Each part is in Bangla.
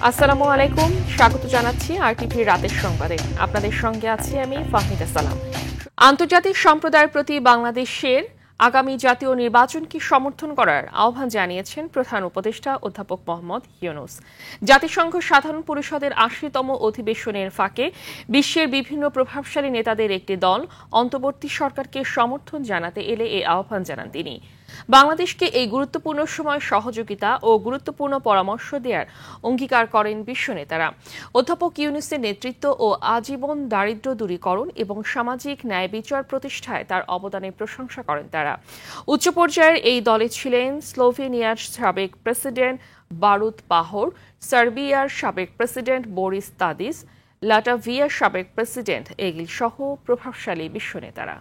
আসসালামু আলাইকুম, স্বাগত জানাচ্ছি আরটিভি রাতের সংবাদে। আপনাদের সঙ্গে আছি আমি ফাহমিদা সালাম। আন্তর্জাতিক সম্প্রদায়ের প্রতি বাংলাদেশের আগামী জাতীয় নির্বাচনকে সমর্থন করার আহ্বান জানিয়েছেন প্রধান উপদেষ্টা অধ্যাপক মোহাম্মদ ইউনূস। জাতিসংঘ সাধারণ পরিষদের ৮০তম অধিবেশনের ফাঁকে বিশ্বের বিভিন্ন প্রভাবশালী নেতাদের একটি দল অন্তর্বর্তী সরকারকে সমর্থন জানাতে এলে এই আহ্বান জানান তিনি। বাংলাদেশকে এই গুরুত্বপূর্ণ সময় সহযোগিতা ও গুরুত্বপূর্ণ পরামর্শ দেওয়ার অঙ্গীকার করেন বিশ্ব নেতারা। অধ্যাপক ইউনূসের নেতৃত্ব ও আজীবন দারিদ্র্য দূরীকরণ এবং সামাজিক ন্যায় বিচার প্রতিষ্ঠায় তার অবদানের প্রশংসা করেন তারা। উচ্চ পর্যায়ের এই দলে ছিলেন স্লোভেনিয়ার সাবেক প্রেসিডেন্ট বারুত পাহর, সার্বিয়ার সাবেক প্রেসিডেন্ট বরিস তাদিস, লাটভিয়ার সাবেক প্রেসিডেন্ট এগিল সহ প্রভাবশালী বিশ্ব নেতারা।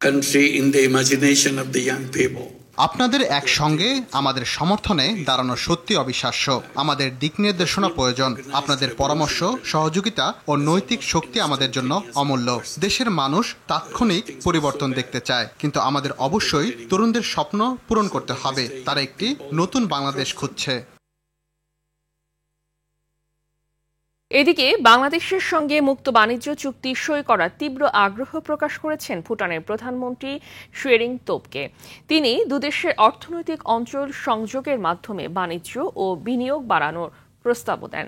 Country in the imagination of the young people. আপনাদের একসঙ্গে আমাদের সমর্থনে দাঁড়ানো সত্যি অবিশ্বাস্য। আমাদের দিক নির্দেশনা প্রয়োজন। আপনাদের পরামর্শ, সহযোগিতা ও নৈতিক শক্তি আমাদের জন্য অমূল্য। দেশের মানুষ তাৎক্ষণিক পরিবর্তন দেখতে চায়, কিন্তু আমাদের অবশ্যই তরুণদের স্বপ্ন পূরণ করতে হবে। তারা একটি নতুন বাংলাদেশ খুঁজছে। এদিকে বাংলাদেশের সঙ্গে মুক্ত বাণিজ্য চুক্তি সই করার তীব্র আগ্রহ প্রকাশ করেছেন ভুটানের প্রধানমন্ত্রী শুয়েরিং তোবগে। তিনি দুদেশের অর্থনৈতিক অঞ্চল সংযোগের মাধ্যমে বাণিজ্য ও বিনিয়োগ বাড়ানোর প্রস্তাবও দেন।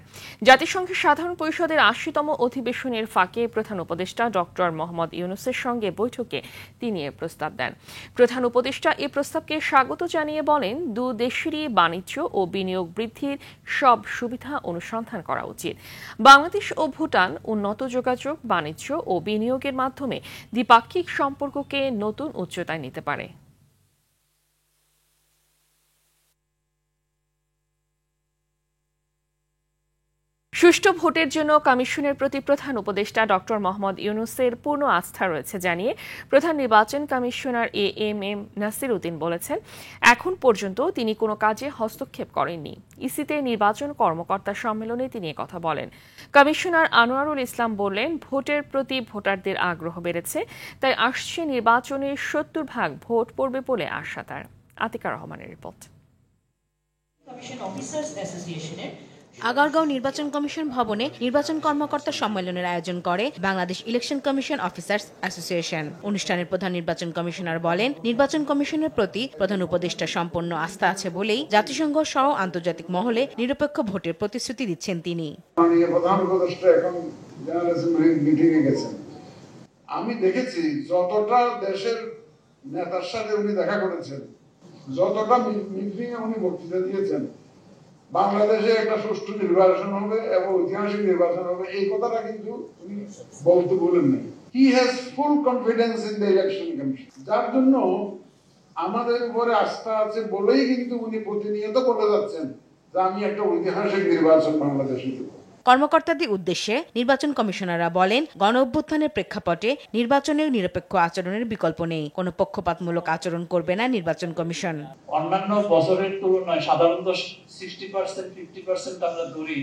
জাতিসংঘের সাধারণ পরিষদের ৮০তম অধিবেশনের ফাঁকে প্রধান উপদেষ্টা ডক্টর মোহাম্মদ ইউনূসের সঙ্গে বৈঠকে তিনি এ প্রস্তাব দেন। প্রধান উপদেষ্টা এ প্রস্তাবকে স্বাগত জানিয়ে বলেন, দু দেশেরই বাণিজ্য ও বিনিয়োগ বৃদ্ধির সব সুবিধা অনুসন্ধান করা উচিত। বাংলাদেশ ও ভুটান উন্নত যোগাযোগ, বাণিজ্য ও বিনিয়োগের মাধ্যমে দ্বিপাক্ষিক সম্পর্ককে নতুন উচ্চতায় নিতে পারে। সুষ্ঠু ভোটের জন্য কমিশনের প্রতি প্রধান উপদেষ্টা ডক্টর মোহাম্মদ ইউনূসের পূর্ণ আস্থা রয়েছে জানিয়ে প্রধান নির্বাচন কমিশনার এএমএম নাসির উদ্দিন বলেছেন, এখন পর্যন্ত তিনি কোনো কাজে হস্তক্ষেপ করেননি। ইসিতে নির্বাচন কর্মকর্তা সম্মেলনে তিনি কথা বলেন। কমিশনার আনোয়ারুল ইসলাম বললেন, ভোটের প্রতি ভোটারদের আগ্রহ বেড়েছে, তাই আসছে নির্বাচনে ৭০% ভোট পড়বে বলে আশা তার। আতিকা রহমানের রিপোর্ট। আগারগাঁও নির্বাচন কমিশন ভবনে নির্বাচন কর্মকর্তা সম্মেলনের আয়োজন করে Bangladesh election commission officers association. অনুষ্ঠানের প্রধান নির্বাচন কমিশনার বলেন, নির্বাচন কমিশনের প্রতি প্রধান উপদেষ্টা সম্পূর্ণ আস্থা আছে বলেই জাতিসংঘ সহ আন্তর্জাতিক মহলে নিরপেক্ষ ভোটের প্রতিশ্রুতি দিচ্ছেন তিনি। প্রধান উপদেষ্টা এখন জার্নালিজম মিটিংয়ে গেছেন। আমি দেখেছি যতটা দেশের নেতার সাথে উনি দেখা করেছেন, যতটা মিটিংয়ে উনি বক্তৃতা দিয়েছেন, বাংলাদেশে একটা সুষ্ঠু নির্বাচন হবে এবং ঐতিহাসিক নির্বাচন হবে, এই কথাটা কিন্তু উনি বলতে বলেন নাই। He has full confidence in the election commission, যার জন্য আমাদের উপরে আস্থা আছে বলেই কিন্তু উনি প্রতিনিয়ত বলে যাচ্ছেন যে আমি একটা ঐতিহাসিক নির্বাচন বাংলাদেশে দেব। কর্মকর্তাদের উদ্দেশ্যে নির্বাচন কমিশনাররা বলেন, গণ অভ্যুত্থানের প্রেক্ষাপটে নির্বাচনে নিরপেক্ষ আচরণের বিকল্প নেই। কোনো পক্ষপাতমূলক আচরণ করবে না নির্বাচন কমিশন। অন্যান্য বছরের তুলনায় সাধারণত 60% 50% আমরা ধরি।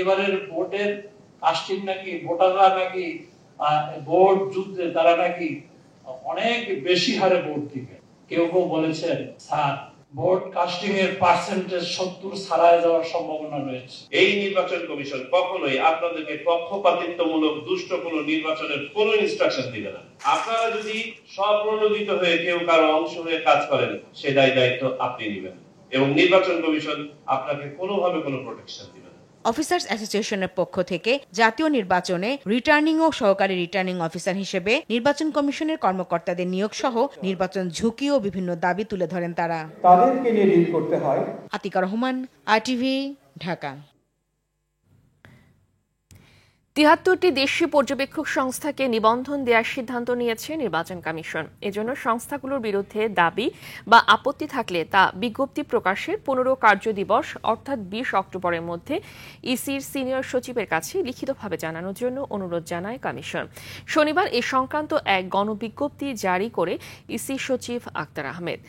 এবারের ভোটের কাস্টিং নাকি ভোটাররা নাকি ভোট যুদ্ধে তারা নাকি অনেক বেশি হারে ভোট দিবে। কেউ কেউ বলেছেন স্যার ভোট কাস্টিং এর পার্সেন্টেজ 70 ছাড়ায় যাওয়ার সম্ভাবনা রয়েছে। এই নির্বাচন কমিশন কখনোই আপনাদেরকে পক্ষপাতিত্বমূলক দুষ্ট কোনো নির্বাচনের কোনো ইনস্ট্রাকশন দিবে না। আপনারা যদি স্বপ্রণোদিত হয়ে কেউ কারো অংশ হয়ে কাজ করেন, সে দায়িত্ব আপনি নেবেন এবং নির্বাচন কমিশন আপনাকে কোনোভাবে কোনো প্রোটেকশন দিবে না। অফিসার্স অ্যাসোসিয়েশনের পক্ষ থেকে জাতীয় নির্বাচনে রিটার্নিং ও সহকারী রিটার্নিং অফিসার হিসেবে নির্বাচন কমিশনের কর্মকর্তাদের নিয়োগ সহ নির্বাচন ঝুঁকি ও বিভিন্ন দাবি তুলে ধরেন তারা। তাদেরকে নিয়ে ডিল করতে হয়। আতিকা রহমান, আরটিভি, ঢাকা। ৭৩টি দেশীয় পর্যবেক্ষক সংস্থাকে নিবন্ধন দেওয়ার সিদ্ধান্ত নিয়েছে নির্বাচন কমিশন। এজন্য সংস্থাগুলোর বিরুদ্ধে দাবি বা আপত্তি থাকলে তা বিজ্ঞপ্তি প্রকাশের ১৫ কার্যদিবস অর্থাৎ ২০ অক্টোবরের মধ্যে ইসির সিনিয়র সচিবের কাছে লিখিতভাবে জানানোর জন্য অনুরোধ জানায় কমিশন। শনিবার এ সংক্রান্ত এক গণবিজ্ঞপ্তি জারি করে ইসি সচিব আক্তার আহমেদ।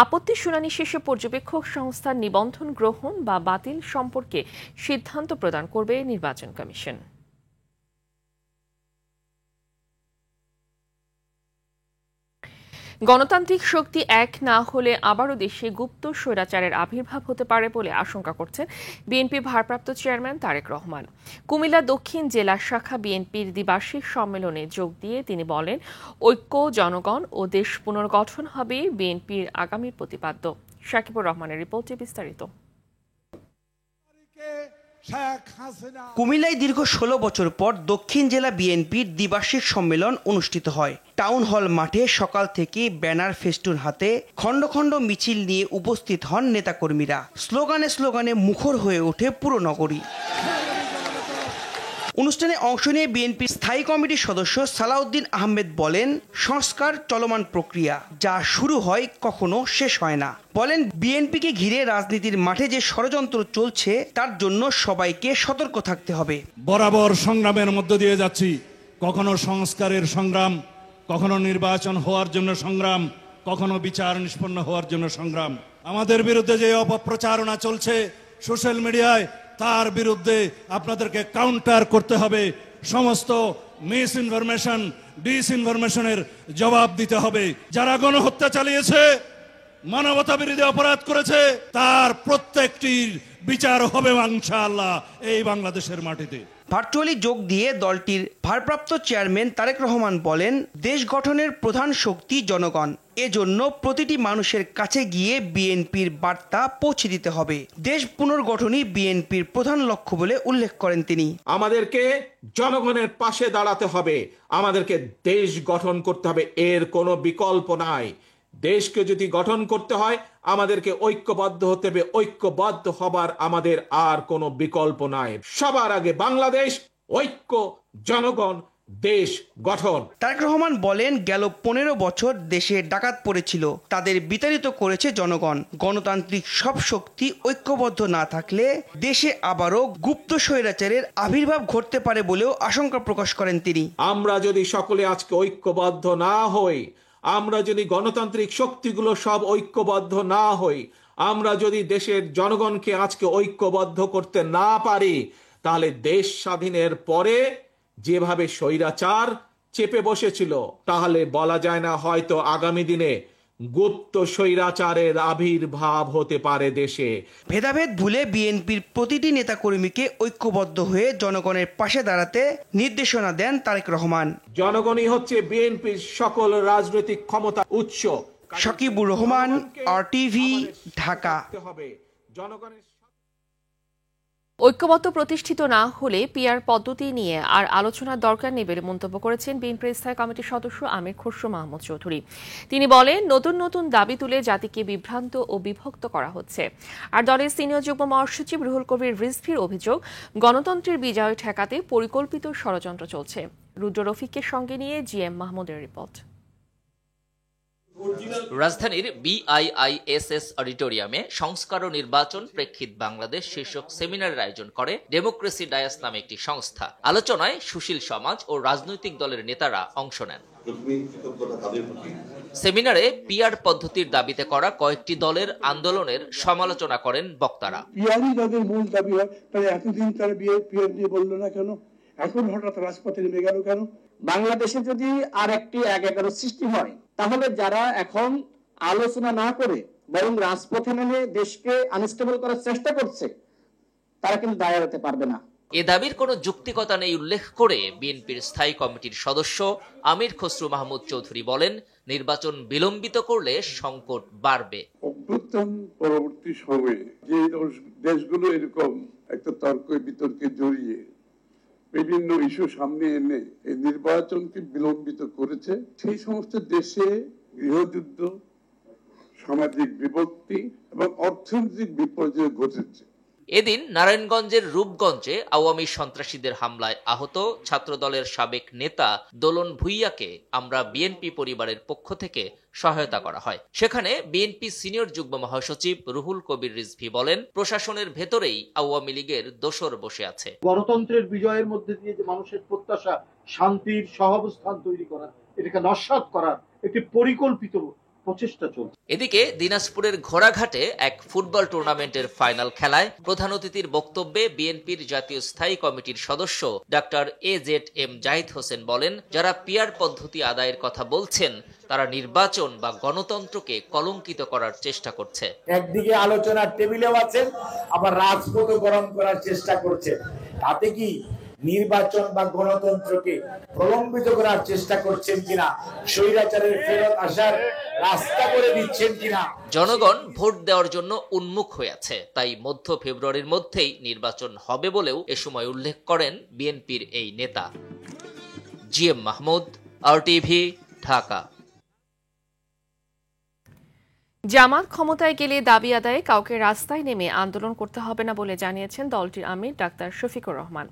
আপত্তি শুনানি শেষে পর্যবেক্ষক সংস্থার নিবন্ধন গ্রহণ বা বাতিল সম্পর্কে সিদ্ধান্ত প্রদান করবে নির্বাচন কমিশন। গণতান্ত্রিক শক্তি এক না হলে আবারও দেশে গুপ্ত স্বৈরাচারের আবির্ভাব হতে পারে বলে আশঙ্কা করছেন বিএনপি ভারপ্রাপ্ত চেয়ারম্যান তারেক রহমান। কুমিল্লা দক্ষিণ জেলা শাখা বিএনপির দ্বিবার্ষিক সম্মেলনে যোগ দিয়ে তিনি বলেন, ঐক্য, জনগণ ও দেশ পুনর্গঠন হবে বিএনপির আগামীর প্রতিপাদ্য। শাকিবুর রহমানের রিপোর্টে বিস্তারিত। কুমিল্লায় দীর্ঘ ১৬ বছর পর দক্ষিণ জেলা বিএনপির দ্বিবার্ষিক সম্মেলন অনুষ্ঠিত হয়। টাউন হল মাঠে সকাল থেকে ব্যানার ফেস্টুন হাতে খণ্ড খণ্ড মিছিল নিয়ে উপস্থিত হন নেতাকর্মীরা। স্লোগানে স্লোগানে মুখর হয়ে ওঠে পুরো নগরী। অনুষ্ঠানে অংশ নিয়ে বিএনপির স্থায়ী কমিটির সদস্য সালাউদ্দিন আহমেদ বলেন, সংস্কার চলমান প্রক্রিয়া, যা শুরু হয় কখনো শেষ হয় না। বলেন, বিএনপিকে ঘিরে রাজনীতির মাঠে যে ষড়যন্ত্র চলছে তার জন্য সবাইকে সতর্ক থাকতে হবে। বরাবর সংগ্রামের মধ্য দিয়ে যাচ্ছি, কখনো সংস্কারের সংগ্রাম, কখনো নির্বাচন হওয়ার জন্য সংগ্রাম, কখনো বিচার নিষ্পন্ন হওয়ার জন্য সংগ্রাম। আমাদের বিরুদ্ধে যে অপপ্রচারণা চলছে সোশ্যাল মিডিয়ায়, তার বিরুদ্ধে আপনাদেরকে কাউন্টার করতে হবে। সমস্ত মিস ইনফরমেশন, ডিসইনফরমেশনের জবাব দিতে হবে। যারা গণহত্যা চালিয়েছে, মানবতা বিরোধী অপরাধ করেছে, তার প্রত্যেকটির বিচার হবে ইনশাআল্লাহ এই বাংলাদেশের মাটিতে। ভার্চুয়ালি যোগ দিয়ে দলটির ভারপ্রাপ্ত চেয়ারম্যান তারেক রহমান বলেন, দেশ গঠনের প্রধান শক্তি জনগণ। এজন্য প্রতিটি মানুষের কাছে গিয়ে বিএনপির বার্তা পৌঁছে দিতে হবে। দেশ পুনর্গঠনই বিএনপির প্রধান লক্ষ্য বলে উল্লেখ করেন তিনি। আমাদেরকে জনগণের পাশে দাঁড়াতে হবে, আমাদেরকে দেশ গঠন করতে হবে, এর কোনো বিকল্প নাই। দেশকে যদি গঠন করতে হয় আমাদেরকে ঐক্যবদ্ধ হতে হবে, ঐক্যবদ্ধ হবার আমাদের আর কোনো বিকল্প নাই। সবার আগে বাংলাদেশ, ঐক্য, জনগণ, দেশ গঠন। তারেক রহমান বলেন, গেল 15 বছর দেশে ডাকাত পড়েছিল, তাদের বিতাড়িত করেছে জনগণ। গণতান্ত্রিক সব শক্তি ঐক্যবদ্ধ না থাকলে দেশে আবারও গুপ্ত স্বৈরাচারের আবির্ভাব ঘটতে পারে বলেও আশঙ্কা প্রকাশ করেন তিনি। আমরা যদি সকলে আজকে ঐক্যবদ্ধ না হই, আমরা যদি গণতান্ত্রিক শক্তিগুলো সব ঐক্যবদ্ধ না হই, আমরা যদি দেশের জনগণকে আজকে ঐক্যবদ্ধ করতে না পারি, তাহলে দেশ স্বাধীনের পরে যেভাবে স্বৈরাচার চেপে বসেছিল, তাহলে বলা যায় না হয়তো আগামী দিনে গুপ্ত স্বৈরাচারের আবির্ভাব হতে পারে দেশে। ভেদাভেদ ভুলে বিএনপির প্রতিটি নেতাকর্মীকে ঐক্যবদ্ধ হয়ে জনগণের পাশে দাঁড়াতে নির্দেশনা দেন তারেক রহমান। জনগণই হচ্ছে বিএনপির সকল রাজনৈতিক ক্ষমতার উৎস। শাকিবুর রহমান, RTV, ঢাকা। ঐক্যবদ্ধ প্রতিষ্ঠিত না হলে পিআর পদ্ধতি নিয়ে আর আলোচনার দরকার নেই বলে মন্তব্য করেছেন বিএনপির স্থায়ী কমিটির সদস্য আমির খসরু মাহমুদ চৌধুরী। তিনি বলেন, নতুন নতুন দাবি তুলে জাতিকে বিভ্রান্ত ও বিভক্ত করা হচ্ছে। আর দলের সিনিয়র যুগ্ম মহাসচিব রুহুল কবির রিজভীর অভিযোগ, গণতন্ত্রের বিজয় ঠেকাতে পরিকল্পিত ষড়যন্ত্র চলছে। রুদ্র রফিককে সঙ্গে নিয়ে GM মাহমুদের রিপোর্ট। রাজধানীর BIISS অডিটোরিয়ামে সংস্কার ও নির্বাচন প্রেক্ষিত বাংলাদেশ শীর্ষক সেমিনারের আয়োজন করে ডেমোক্রেসি ডায়াস নামে একটি সংস্থা। আলোচনায় সুশীল সমাজ ও রাজনৈতিক দলের নেতারা অংশ নেন। সেমিনারে পিআর পদ্ধতির দাবিতে করা কয়েকটি দলের আন্দোলনের সমালোচনা করেন বক্তারা। পিআরই যাদের মূল দাবি হয়, তাহলে এতদিন তারা পিআর দিয়ে বললো না কেন? এখন হঠাৎ রাজপথে নেমে গেল কেন? বাংলাদেশে যদি আর একটি ১/১১ সৃষ্টি হয়, তাহলে যারা এখন আলোচনা না করে বরং রাজপথে নেমে দেশকে আনস্টেবল করার চেষ্টা করছে, তারা কিন্তু দায় এড়াতে পারবে না। এ দাবির কোনো যৌক্তিকতা নেই উল্লেখ করে বিএনপির স্থায়ী কমিটির সদস্য আমির খসরু মাহমুদ চৌধুরী বলেন, নির্বাচন বিলম্বিত করলে সংকট বাড়বে। অভ্যুত্থান পরবর্তী সময়ে যে দেশগুলো এরকম একটা তর্ক বিতর্কে জড়িয়ে বিভিন্ন ইস্যু সামনে এনে এই নির্বাচনকে বিলম্বিত করেছে, সেই সমস্ত দেশে গৃহযুদ্ধ, সামাজিক বিপত্তি এবং অর্থনৈতিক বিপর্যয় ঘটেছে। এদিন নারায়ণগঞ্জের রূপগঞ্জে আওয়ামী সন্ত্রাসীদের হামলায় আহত ছাত্রদলের সাবেক নেতা দোলন ভুইয়াকে আমরা বিএনপি পরিবারের পক্ষ থেকে সহায়তা করা হয়। সেখানে বিএনপি সিনিয়র যুগ্ম মহাসচিব রুহুল কবির রিজভী বলেন, প্রশাসনের ভেতরেই আওয়ামী লীগের দোসর বসে আছে। গণতন্ত্রের বিজয়ের মধ্যে দিয়ে যে মানুষের প্রত্যাশা শান্তির সহাবস্থান তৈরি করা, এটাকে নস্যাৎ করার একটি পরিকল্পিত প্রচেষ্টা চলছে। এদিকে দিনাজপুরের ঘোড়াঘাটে এক ফুটবল টুর্নামেন্টের ফাইনাল খেলায় প্রধান অতিথির বক্তব্যে বিএনপির জাতীয় স্থায়ী কমিটির সদস্য ডাক্তার AZM জাহিদ হোসেন বলেন, যারা পিয়ার পদ্ধতি আদায়ের কথা বলছেন তারা নির্বাচন বা গণতন্ত্রকে কলঙ্কিত করার চেষ্টা করছে। একদিকে আলোচনার টেবিলেও আছেন, আবার রাজপথও গরম করার চেষ্টা করছেন। তাতে কি নির্বাচন বা গণতন্ত্রকে প্রলম্বিত করার চেষ্টা করছেন কিনা, স্বৈরাচারের ফেরত আসার রাস্তা করে দিচ্ছেন কিনা। জনগণ ভোট দেওয়ার জন্য উন্মুখ হয়ে আছে, তাই মধ্য ফেব্রুয়ারির মধ্যেই নির্বাচন হবে বলেও এ সময় উল্লেখ করেন বিএনপির এই নেতা। GM Mahmud, RTV, Dhaka. জামাত ক্ষমতায় গেলে দাবি আদায়ে কাউকে রাস্তায় নেমে আন্দোলন করতে হবে না বলে জানিয়েছেন দলটির আমির ডাক্তার শফিকুর রহমান।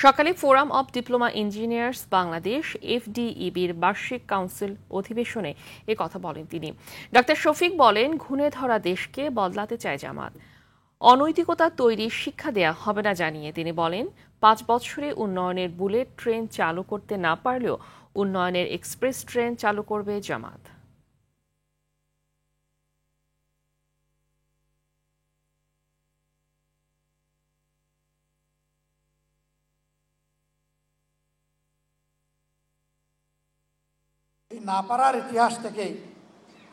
সকালে forum of diploma engineers Bangladesh FDEBর বার্ষিক কাউন্সিল অধিবেশনে এ কথা বলেন তিনি। ডাক্তার শফিক বলেন, ঘুণে ধরা দেশকে বদলাতে চায় জামাত, অনৈতিকতা তৈরির শিক্ষা দেয়া হবে না জানিয়ে তিনি বলেন, 5 বছরে উন্নয়নের বুলেট ট্রেন চালু করতে না পারলেও উন্নয়নের এক্সপ্রেস ট্রেন চালু করবে জামাত। না পারার ইতিহাস থেকেই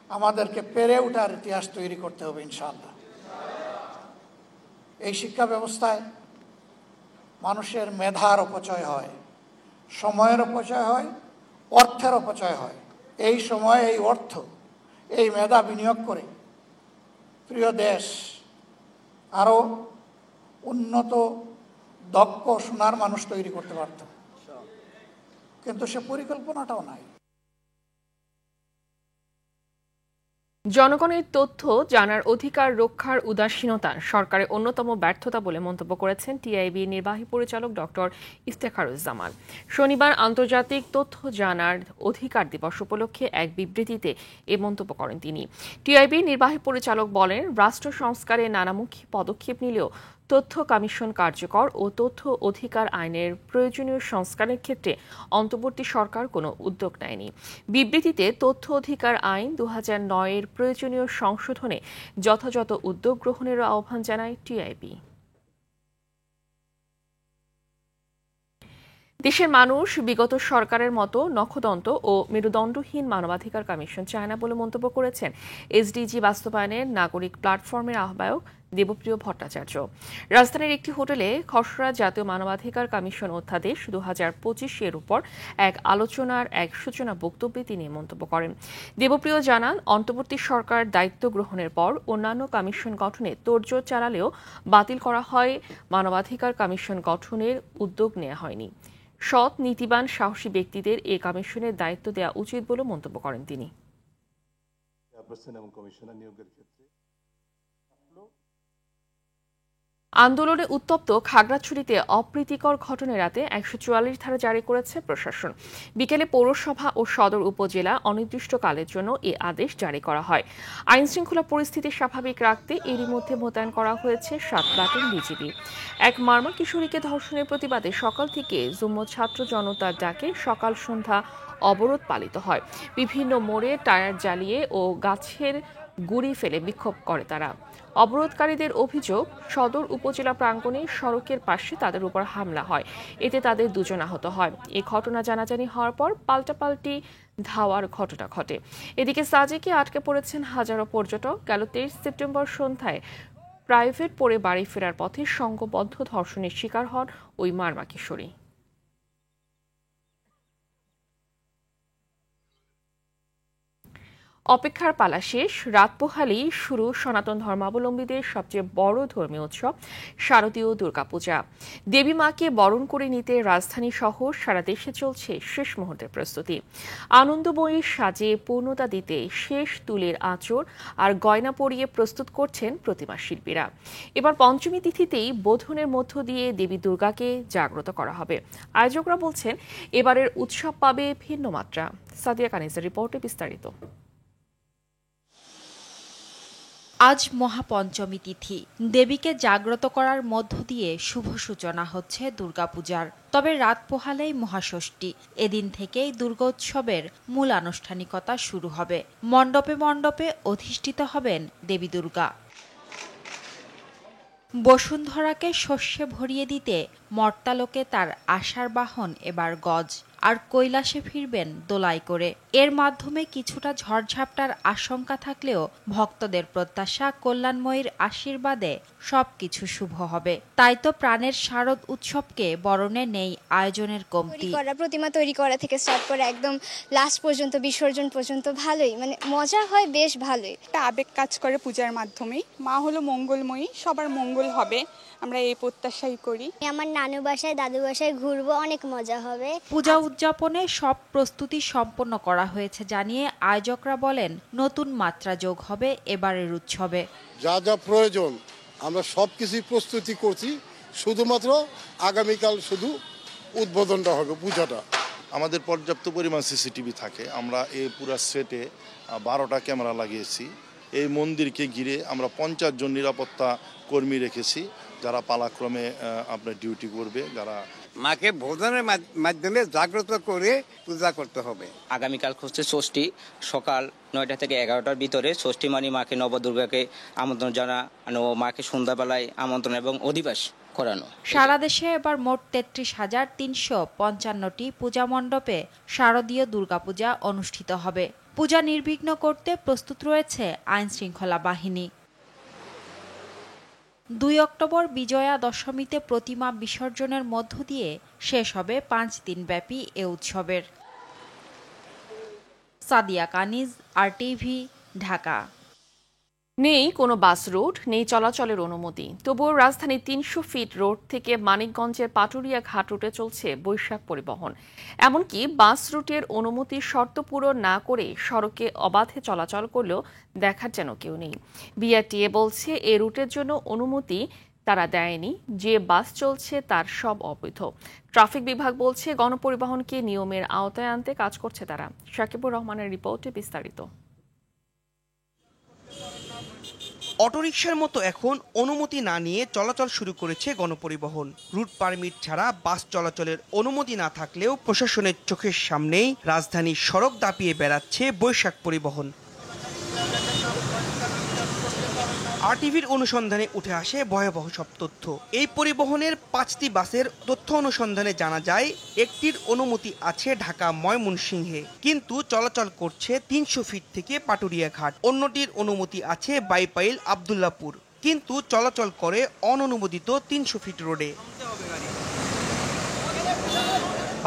আমাদেরকে পেরে ওঠার ইতিহাস তৈরি করতে হবে ইনশাআল্লাহ। এই শিক্ষা ব্যবস্থায় মানুষের মেধার অপচয় হয়, সময়ের অপচয় হয়, অর্থের অপচয় হয়। এই সময়, এই অর্থ, এই মেধা বিনিয়োগ করে প্রিয় দেশ আরও উন্নত, দক্ষ, সোনার মানুষ তৈরি করতে পারত, কিন্তু সে পরিকল্পনাটাও নাই। জনগণের তথ্য জানার অধিকার রক্ষার উদাসীনতা সরকারের অন্যতম ব্যর্থতা বলে মন্তব্য করেছেন টিআইবি নির্বাহী পরিচালক ডক্টর ইফতেখারুজ্জামান। শনিবার আন্তর্জাতিক তথ্য জানার অধিকার দিবস উপলক্ষে এক বিবৃতিতে এ মন্তব্য করেন তিনি। টিআইবি নির্বাহী পরিচালক বলেন, রাষ্ট্র সংস্কারে নানামুখী পদক্ষেপ নিলেও তথ্য কমিশন কার্যকর ও তথ্য অধিকার আইনের প্রয়োজনীয় সংস্কারের ক্ষেত্রে অন্তর্বর্তী সরকার কোনো উদ্যোগ নেয়নি। বিবৃতিতে তথ্য অধিকার আইন 2009-এর প্রয়োজনীয় সংশোধনে যথাযথ উদ্যোগ গ্রহণেরও আহ্বান জানায় টিআইবি। দেশের মানুষ বিগত সরকারের মতো নখদন্ত ও মেরুদণ্ডহীন মানবাধিকার কমিশন চায় না বলে মন্তব্য করেছেন SDG বাস্তবায়নের নাগরিক প্ল্যাটফর্মের আহ্বায়ক দেবপ্রিয় ভট্টাচার্য। রাজধানীর একটি হোটেলে খসড়া জাতীয় মানবাধিকার কমিশন অধ্যাদেশ 2025-এর উপর এক আলোচনার এক সূচনা বক্তব্যে তিনি মন্তব্য করেন। দেবপ্রিয় জানান, অন্তর্বর্তী সরকার দায়িত্ব গ্রহণের পর অন্যান্য কমিশন গঠনে তোড়জোড় চালালেও বাতিল করা হয়, মানবাধিকার কমিশন গঠনের উদ্যোগ নেওয়া হয়নি। সৎ, নীতিবান, সাহসী ব্যক্তিদের এ কমিশনের দায়িত্ব দেওয়া উচিত বলে মন্তব্য করেন তিনি। আন্দোলনে উত্তপ্ত খাগড়াছড়িতে অপ্রীতিকর ঘটনা এড়াতে 144 ধারা জারি করেছে প্রশাসন। বিকেলে পৌরসভা ও সদর উপজেলা অনির্দিষ্টকালের জন্য এ আদেশ জারি করা হয়। আইন শৃঙ্খলা পরিস্থিতি স্বাভাবিক রাখতে এরই মধ্যে মোতায়েন করা হয়েছে 7 প্লাটুন বিজিবি। এক মারমা কিশোরীকে ধর্ষণের প্রতিবাদে সকাল থেকে যুগ্ম ছাত্র জনতার ডাকে সকাল সন্ধ্যা অবরোধ পালিত হয়। বিভিন্ন মোড়ে টায়ার জ্বালিয়ে ও গাছের গুড়ি ফেলে বিক্ষোভ করে তারা। অবরোধকারীদের অভিযোগ, সদর উপজেলা প্রাঙ্গণে সড়কের পাশে তাদের উপর হামলা হয়, এতে তাদের 2 জন আহত হয়। এই ঘটনা জানাজানি হওয়ার পর পাল্টাপাল্টি ধাওয়ার ঘটনা ঘটে। এদিকে সাজেকে আটকে পড়েছেন হাজারো পর্যটক। গেল 23 সেপ্টেম্বর সন্ধ্যায় প্রাইভেট পড়ে বাড়ি ফেরার পথে সংঘবদ্ধ ধর্ষণের শিকার হন ওই মারমা কিশোরী। অপেক্ষার পালা শেষ, রাত পোহালেই শুরু সনাতন ধর্মাবলম্বীদের সবচেয়ে বড় ধর্মীয় উৎসব শারদীয় দুর্গাপূজা। দেবী মাকে বরণ করে নিতে রাজধানী সহ সারা দেশে চলছে শেষ মুহূর্তের প্রস্তুতি। আনন্দময়ী সাজে পূর্ণতা দিতে শেষ তুলের আঁচড় আর গয়না পরিয়ে প্রস্তুত করছেন প্রতিমা শিল্পীরা। এবার পঞ্চমী তিথিতেই বোধনের মধ্য দিয়ে দেবী দুর্গাকে জাগ্রত করা হবে। আয়োজকরা বলছেন, এবারের উৎসব পাবে ভিন্ন মাত্রা। সাদিয়া কানিজের রিপোর্টে বিস্তারিত। আজ মহাপঞ্চমী তিথি। দেবীকে জাগ্রত করার মধ্য দিয়ে শুভ সূচনা হচ্ছে দুর্গাপূজার। তবে রাত পোহালেই মহাষষ্ঠী। এদিন থেকেই দুর্গোৎসবের মূল আনুষ্ঠানিকতা শুরু হবে। মণ্ডপে মণ্ডপে অধিষ্ঠিত হবেন দেবী দুর্গা। বসুন্ধরাকে শস্যে ভরিয়ে দিতে মর্তালোকে তার আশার বাহন এবার গজ, আর কৈলাসে ফিরবেন দোলাই করে। এর মাধ্যমে কিছুটা ঝড়ঝাপটার আশঙ্কা থাকলেও ভক্তদের প্রত্যাশা কল্যাণময়ীর আশীর্বাদে সবকিছু শুভ হবে। তাই তো প্রাণের শারদ উৎসবকে বরণে নেই আয়োজনের কমতি। প্রতিমা তৈরি করা থেকে স্টার্ট করে একদম লাস্ট পর্যন্ত বিসর্জন পর্যন্ত ভালোই, মজা হয়, বেশ ভালোই। একটা আবেগ কাজ করে পূজার মাধ্যমে। মা হলো মঙ্গলময়ী, সবার মঙ্গল হবে, আমরা এই প্রত্যাশাই করি। আমার নানু বাসায় দাদু বাসায় ঘুরবো, অনেক মজা হবে। পূজা উদযাপনে সব প্রস্তুতি সম্পন্ন করা হয়েছে জানিয়ে আয়োজকরা বলেন, নতুন মাত্রা যোগ হবে এবারের উৎসবে। যা যা প্রয়োজন আমরা সবকিছুই প্রস্তুতি করছি, শুধুমাত্র আগামীকাল শুধু উদ্বোধনটা হবে পূজাটা। আমাদের পর্যাপ্ত পরিমাণ সিসিটিভি থাকে। আমরা এই পুরো সেটে 12টা ক্যামেরা লাগিয়েছি। এই মন্দিরকে ঘিরে আমরা 50 জন নিরাপত্তা কর্মী রেখেছি, যারা পালাক্রমে আপনার ডিউটি করবে, যারা মাকে ভোজনের মাধ্যমে জাগ্রত করে পূজা করতে হবে। আগামীকাল হচ্ছে ষষ্ঠী, সকাল 9টা থেকে 11টার ভিতরে ষষ্ঠী মানে মাকে নবদুর্গাকে আমন্ত্রণ জানানো, মাকে সন্ধ্যাবেলায় আমন্ত্রণ এবং অধিবাস করানো। সারা দেশে এবার মোট 33,355টি পূজা মণ্ডপে শারদীয় দুর্গাপূজা অনুষ্ঠিত হবে। পূজা নির্বিঘ্ন করতে প্রস্তুত রয়েছে আইন শৃঙ্খলা বাহিনী। 2 অক্টোবর বিজয়া দশমীতে প্রতিমা বিসর্জনের মধ্য দিয়ে শেষ হবে 5 দিনব্যাপী এ উৎসবের। সাদিয়া কানিজ, RTV, ঢাকা। নেই কোনো বাস রুট, নেই চলাচলের অনুমতি। তবুও রাজধানীর 300 ফিট রোড থেকে মানিকগঞ্জের পাটুরিয়া ঘাট রুটে চলছে বৈশাখ পরিবহন। এমনকি বাস রুটের অনুমতির শর্ত পূরণ না করে সড়কে অবাধে চলাচল করলেও দেখার যেন কেউ নেই। বিআরটিএ বলছে এ রুটের জন্য অনুমতি তারা দেয়নি, যে বাস চলছে তার সব অবৈধ। ট্রাফিক বিভাগ বলছে গণপরিবহনকে নিয়মের আওতায় আনতে কাজ করছে তারা। শাকিবুর রহমানের রিপোর্টে বিস্তারিত। অটোরিকশার মতো এখন অনুমতি না নিয়ে চলাচল শুরু করেছে গণপরিবহন। রুট পারমিট ছাড়া বাস চলাচলের অনুমতি না থাকলেও প্রশাসনের চোখের সামনেই রাজধানীর সড়ক দাপিয়ে বেড়াচ্ছে বৈশাখ পরিবহন। RTVর অনুসন্ধানে উঠে আসে ভয়াবহ সব তথ্য। এই পরিবহনের 5টি বাসের তথ্য অনুসন্ধানে জানা যায়, একটির অনুমতি আছে ঢাকা ময়মনসিংহে, কিন্তু চলাচল করছে 300 ফিট থেকে পাটুরিয়া ঘাট। অন্যটির অনুমতি আছে বাইপাইল আব্দুল্লাপুর, কিন্তু চলাচল করে অননুমোদিত 300 ফিট রোডে।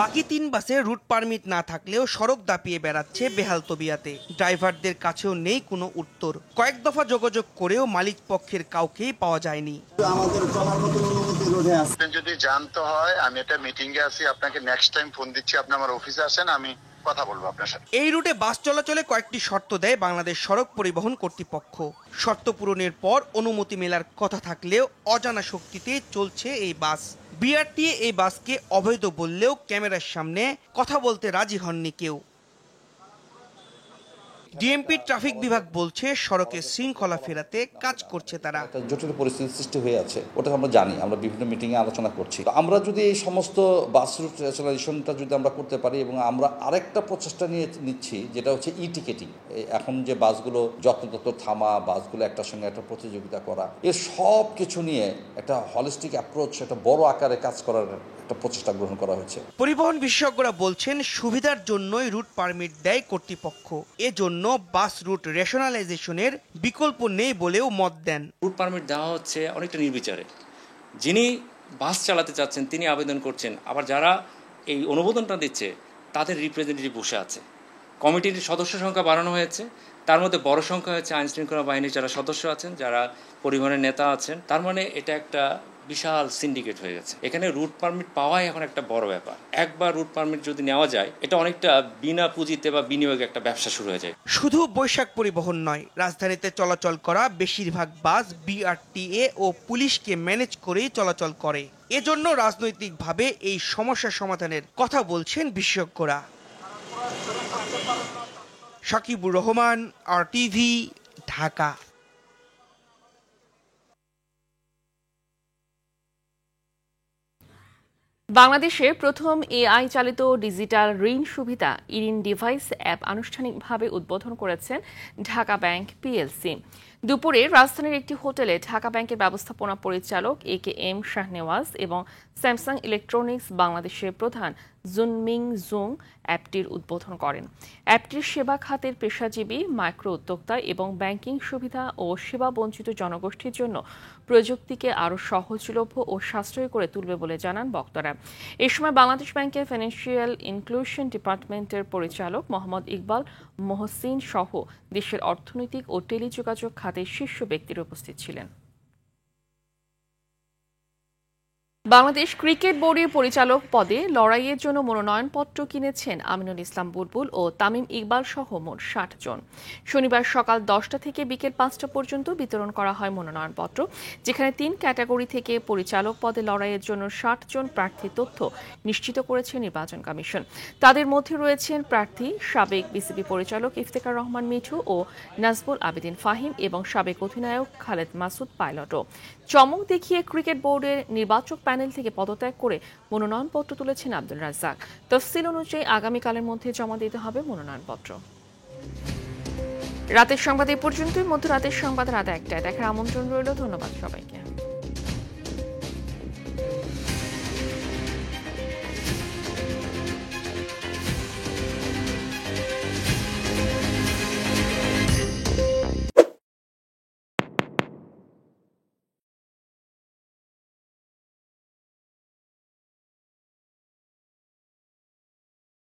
বাকি 3 বাসের রুট পারমিট না থাকলেও সড়ক দাপিয়ে বেড়াচ্ছে বেহাল তবিয়াতে। ড্রাইভারদের কাছেও নেই কোনো উত্তর। কয়েক দফা যোগাযোগ করেও মালিক পক্ষের কাউকেই পাওয়া যায়নি। যদি জানতে হয়, আমি একটা মিটিং এ আছি, আপনাকে নেক্সট টাইম ফোন দিচ্ছি, আপনি আমার অফিসে আসেন, আমি কথা বলবো আপনার সাথে। এই রুটে বাস চলাচলে কয়েকটি শর্ত দেয় বাংলাদেশ সড়ক পরিবহন কর্তৃপক্ষ। শর্ত পূরণের পর অনুমতি মেলার কথা থাকলেও অজানা শক্তিতে চলছে এই বাস। বিআরটিএ এই বাসকে অবৈধ বললেও ক্যামেরার সামনে কথা বলতে রাজি হননি কেউ। ডিএমপি ট্রাফিক বিভাগ বলছে সড়কে শৃঙ্খলা ফেরাতে কাজ করছে তারা। জটিল পরিস্থিতি সৃষ্টি হয়ে আছে, ওটা আমরা জানি, আমরা বিভিন্ন মিটিংয়ে আলোচনা করছি। আমরা যদি এই সমস্ত বাস রুট রেশনালাইজেশনটা যদি আমরা করতে পারি, এবং আমরা আরেকটা প্রচেষ্টা নিচ্ছি, যেটা হচ্ছে টিকেটিং। এখন যে বাসগুলো যত্র থামা, বাসগুলো একটার সঙ্গে একটা প্রতিযোগিতা করা, এর সব কিছু নিয়ে একটা হলিস্টিক অ্যাপ্রোচ, একটা বড় আকারে কাজ করার একটা প্রচেষ্টা গ্রহণ করা হয়েছে। পরিবহন বিশেষজ্ঞরা বলছেন সুবিধার জন্যই রুট পারমিট দেয় কর্তৃপক্ষ, এজন্য বাস রুট রেশনালাইজেশনের বিকল্প নেই বলেও মত দেন। রুট পারমিট দেওয়া হচ্ছে অনেকটা নির্বিচারে। যিনি বাস চালাতে চাচ্ছেন তিনি আবেদন করছেন, আবার যারা এই অনুমোদনটা দিচ্ছে তাদের রিপ্রেজেন্টেটিভ বসে আছে। কমিটির সদস্য সংখ্যা বাড়ানো হয়েছে, তার মধ্যে বড় সংখ্যা হচ্ছে আইন শৃঙ্খলা বাহিনীর যারা সদস্য আছেন, যারা পরিবহনের নেতা আছেন। তার মানে এটা একটা বিশাল সিন্ডিকেট হয়ে গেছে। এখানে রুট পারমিট পাওয়াই এখন একটা বড় ব্যাপার। একবার রুট পারমিট যদি নেওয়া যায়, এটা অনেকটা বিনা পুঁজিতে বা বিনিয়োগে একটা ব্যবসা শুরু হয়ে যায়। শুধু বৈশাখ পরিবহন নয়, রাজধানীতে চলাচল করা বেশিরভাগ বাস বিআরটিএ ও পুলিশকে ম্যানেজ করেই চলাচল করে। এজন্য রাজনৈতিকভাবে এই সমস্যা সমাধানের কথা বলছেন বিশেষজ্ঞরা। শাকিবুর রহমান, RTV, ঢাকা। বাংলাদেশে প্রথম এআই চালিত ডিজিটাল ঋণ সুবিধা ইরিন ডিভাইস অ্যাপ আনুষ্ঠানিকভাবে উদ্বোধন করেছেন ঢাকা ব্যাংক পিএলসি। দুপুরে রাজধানীর একটি হোটেলে ঢাকা ব্যাংকের ব্যবস্থাপনা পরিচালক AKM শাহনেওয়াজ এবং স্যামসাং ইলেকট্রনিক্স বাংলাদেশের প্রধান জুনমিং জুং অ্যাপটির উদ্বোধন করেন। অ্যাপটির সেবা খাতের পেশাজীবী, মাইক্রো উদ্যোক্তা এবং ব্যাংকিং সুবিধা ও সেবা বঞ্চিত জনগোষ্ঠীর জন্য প্রযুক্তিকে আরও সহজলভ্য ও সাশ্রয়ী করে তুলবে বলে জানান বক্তারা। এ সময় বাংলাদেশ ব্যাংকের ফাইন্যান্সিয়াল ইনক্লুশন ডিপার্টমেন্টের পরিচালক মোহাম্মদ ইকবাল মহসিন সহ দেশের অর্থনৈতিক ও টেলিযোগাযোগ খাতের শীর্ষ ব্যক্তিরা উপস্থিত ছিলেন। বাংলাদেশ ক্রিকেট বোর্ডের পরিচালক পদে লড়াইয়ের জন্য মনোনয়নপত্র কিনেছেন আমিনুল ইসলাম বুলবুল ও তামিম ইকবাল সহ মোট ৬০ জন। শনিবার সকাল ১০টা থেকে বিকেল ৫টা পর্যন্ত বিতরণ করা হয় মনোনয়নপত্র, যেখানে ৩ ক্যাটাগরি থেকে পরিচালক পদে লড়াইয়ের জন্য ৬০ জন প্রার্থীর তথ্য নিশ্চিত করেছে নির্বাচন কমিশন। তাদের মধ্যে রয়েছেন প্রার্থী সাবেক বিসিবি পরিচালক ইফতেখার রহমান মিঠু ও নাজবুল আবেদিন ফাহিম এবং সাবেক অধিনায়ক খালেদ মাসুদ পাইলটও। চমক দেখিয়ে ক্রিকেট বোর্ডের নির্বাচক প্যানেল থেকে পদত্যাগ করে মনোনয়নপত্র তুলেছেন আব্দুল রাজ্জাক। তফসিল অনুযায়ী আগামীকালের মধ্যে জমা দিতে হবে মনোনয়নপত্র। রাতের সংবাদ এ পর্যন্তই। মধ্যরাতের সংবাদ রাত ১টায় দেখার আমন্ত্রণ রইল। ধন্যবাদ সবাইকে।